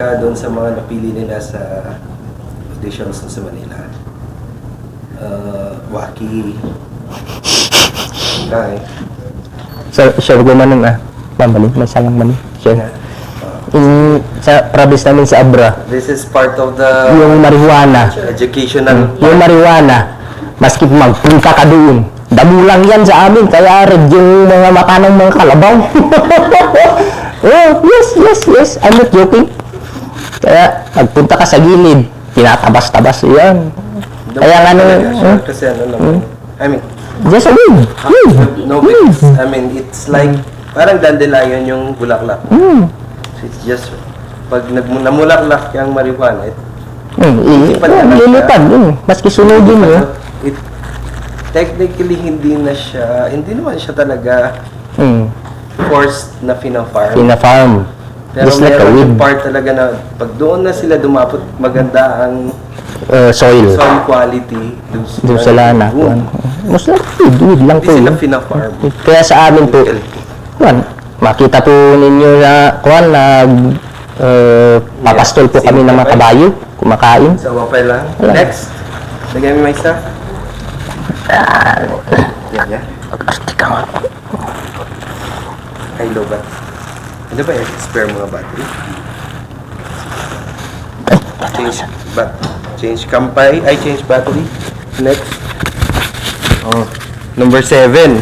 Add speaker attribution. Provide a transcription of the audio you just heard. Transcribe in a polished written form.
Speaker 1: Doon sa mga napili nila sa auditions sa Manila. Waki. Okay.
Speaker 2: Sure ko man Mambali, may salang mali. Sure. Sa province namin sa Abra,
Speaker 1: This is part of the
Speaker 2: yung marijuana,
Speaker 1: educational.
Speaker 2: yung marijuana, maski magpunta ka doon, damo lang yan sa amin, kaya red yung mga mata ng mga kalabaw. Oh, yes, I'm not joking. Kaya, pagpunta ka sa gilid, tinatabas-tabas yan. Kaya nga
Speaker 1: Kasi ano naman, I mean,
Speaker 2: just a weed.
Speaker 1: no, I mean, it's like, parang dandelion yung bulaklak. So it's just, pag namulaklak yung marijuana,
Speaker 2: Lilipad yun. Maski sunugin mo.
Speaker 1: it technically hindi naman siya talaga forced na fina-farm.
Speaker 2: Pina-farm.
Speaker 1: Pero
Speaker 2: Just like a
Speaker 1: meron
Speaker 2: weed.
Speaker 1: yung part talaga na pag doon na sila dumapot, maganda ang
Speaker 2: Soil.
Speaker 1: soil quality
Speaker 2: Doon sa lana. Mas like weed lang
Speaker 1: Hindi
Speaker 2: po.
Speaker 1: sila
Speaker 2: yun.
Speaker 1: pina-farm.
Speaker 2: Kaya sa amin po, makita po ninyo na papastol po kami ng mga kabayo, kumakain.
Speaker 1: So, wapay lang.
Speaker 2: Wala.
Speaker 1: Next. Lagyan mo may isa. Yan.
Speaker 2: Arte ka nga.
Speaker 1: Ay, low bat. Ano ba spare mga battery? Change kampay. Change battery. Next. Number 7.